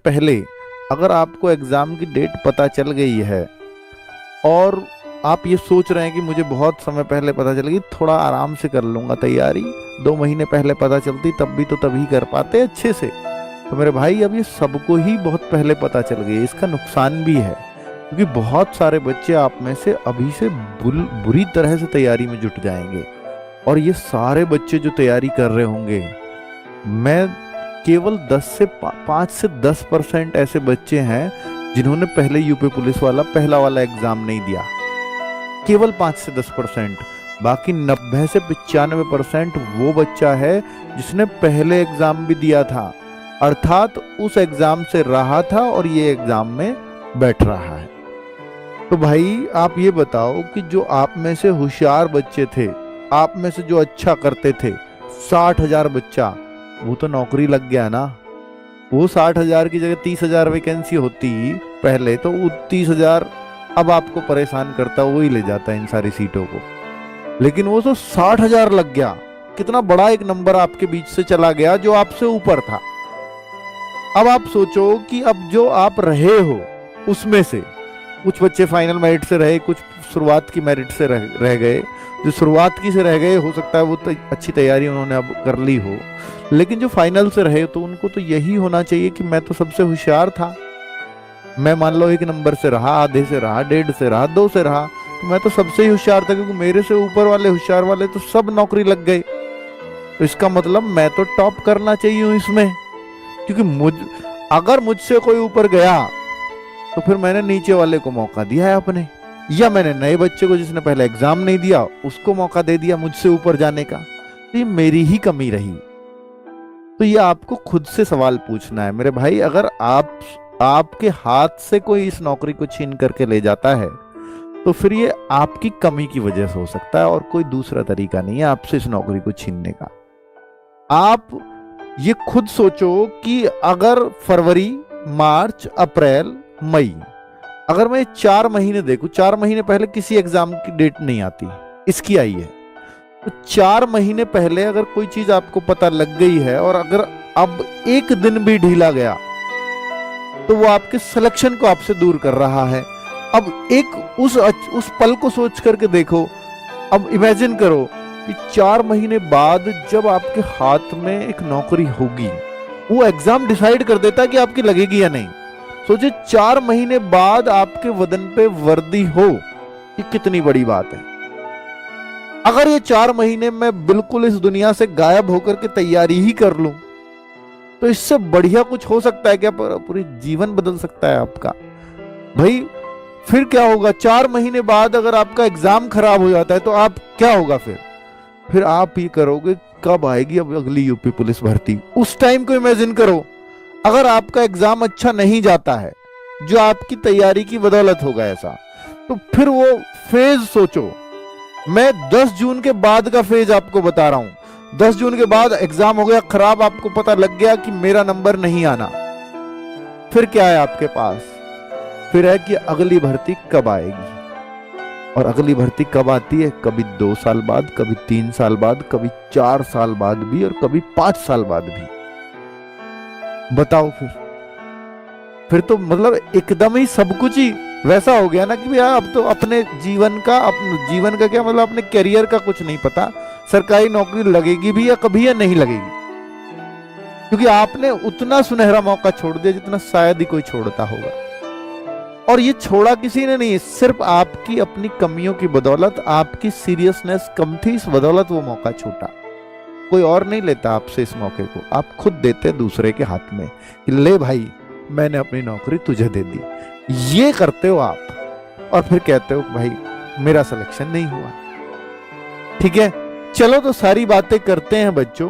पहले अगर आपको एग्जाम की डेट पता चल गई है और आप ये सोच रहे हैं कि मुझे बहुत समय पहले पता चल गई, थोड़ा आराम से कर लूंगा तैयारी, 2 महीने पहले पता चलती तब भी तो तभी कर पाते अच्छे से, तो मेरे भाई अब ये सबको ही बहुत पहले पता चल गई। इसका नुकसान भी है क्योंकि बहुत सारे बच्चे आप में से अभी से बुरी तरह से तैयारी में जुट जाएंगे। और ये सारे बच्चे जो तैयारी कर रहे होंगे, मैं केवल 5 से 10% ऐसे बच्चे हैं जिन्होंने पहले यूपी पुलिस वाला पहला वाला एग्जाम नहीं दिया, केवल 5 से 10%। बाकी 90 से 95% वो बच्चा है जिसने पहले एग्जाम भी दिया था, अर्थात उस एग्जाम से रहा था और ये एग्जाम में बैठ रहा है। तो भाई आप ये बताओ कि जो आप में से होशियार बच्चे थे, आप में से जो अच्छा करते थे, 60,000 बच्चा, वो तो नौकरी लग गया ना। वो 60,000 की जगह 30,000 वैकेंसी होती पहले, तो वो 30,000 अब आपको परेशान करता, वो ही ले जाता है इन सारी सीटों को। लेकिन वो तो 60,000 लग गया, कितना बड़ा एक नंबर आपके बीच से चला गया जो आपसे ऊपर था। अब आप सोचो कि अब जो आप रहे हो उसमें से कुछ बच्चे फाइनल मेरिट से रहे, कुछ शुरुआत की मेरिट से रह गए। जो शुरुआत की से रह गए हो सकता है वो तो अच्छी तैयारी उन्होंने अब कर ली हो, लेकिन जो फाइनल से रहे तो उनको तो यही होना चाहिए कि मैं तो सबसे होशियार था, मैं मान लो 1 नंबर से रहा, आधे से रहा, 1.5 से रहा, 2 से रहा, तो मैं तो सबसे ही होशियार था क्योंकि मेरे से ऊपर वाले होशियार वाले तो सब नौकरी लग गए। तो इसका मतलब मैं तो टॉप करना चाहिए हूं इसमें, क्योंकि अगर मुझसे कोई ऊपर गया तो फिर मैंने नीचे वाले को मौका दिया है अपने, या मैंने नए बच्चे को जिसने पहले एग्जाम नहीं दिया उसको मौका दे दिया मुझसे ऊपर जाने का। तो ये मेरी ही कमी रही। तो ये आपको खुद से सवाल पूछना है मेरे भाई। अगर आपके हाथ से कोई इस नौकरी को छीन करके ले जाता है तो फिर ये आपकी कमी की वजह से हो सकता है और कोई दूसरा तरीका नहीं है आपसे इस नौकरी को छीनने का। आप ये खुद सोचो कि अगर फरवरी, मार्च, अप्रैल, मई, अगर मैं 4 महीने देखूं, 4 महीने पहले किसी एग्जाम की डेट नहीं आती, इसकी आई है, तो 4 महीने पहले अगर कोई चीज आपको पता लग गई है और अगर अब एक दिन भी ढीला गया तो वो आपके सिलेक्शन को आपसे दूर कर रहा है। अब एक उस पल को सोच करके देखो, अब इमेजिन करो कि 4 महीने बाद जब आपके हाथ में एक नौकरी होगी, वो एग्जाम डिसाइड कर देता है कि आपकी लगेगी या नहीं। सोचिए 4 महीने बाद आपके बदन पे वर्दी हो, ये कितनी बड़ी बात है। अगर ये 4 महीने में बिल्कुल इस दुनिया से गायब होकर के तैयारी ही कर लूं तो इससे बढ़िया कुछ हो सकता है क्या? पूरी जीवन बदल सकता है आपका। भाई फिर क्या होगा 4 महीने बाद अगर आपका एग्जाम खराब हो जाता है तो आप क्या होगा? फिर आप ये करोगे कब आएगी अब अगली यूपी पुलिस भर्ती। उस टाइम को इमेजिन करो, अगर आपका एग्जाम अच्छा नहीं जाता है जो आपकी तैयारी की बदौलत होगा ऐसा, तो फिर वो फेज सोचो। मैं 10 जून के बाद का फेज आपको बता रहा हूं। 10 जून के बाद एग्जाम हो गया खराब, आपको पता लग गया कि मेरा नंबर नहीं आना, फिर क्या है आपके पास? फिर है कि अगली भर्ती कब आएगी। और अगली भर्ती कब आती है? कभी 2 साल बाद, कभी 3 साल बाद, कभी 4 साल बाद भी और कभी 5 साल बाद भी। बताओ फिर तो मतलब एकदम ही सब कुछ ही वैसा हो गया ना कि भैया अब तो अपने जीवन का क्या मतलब अपने करियर का कुछ नहीं पता, सरकारी नौकरी लगेगी भी या कभी या नहीं लगेगी, क्योंकि आपने उतना सुनहरा मौका छोड़ दिया जितना शायद ही कोई छोड़ता होगा। और ये छोड़ा किसी ने नहीं, सिर्फ आपकी अपनी कमियों की बदौलत, आपकी सीरियसनेस कम थी, इस बदौलत वो मौका छूटा। कोई और नहीं लेता आपसे इस मौके को, आप खुद देते दूसरे के हाथ में कि ले भाई मैंने अपनी नौकरी तुझे दे दी। ये करते हो आप और फिर कहते हो भाई मेरा सिलेक्शन नहीं हुआ। ठीक है, चलो तो सारी बातें करते हैं बच्चों।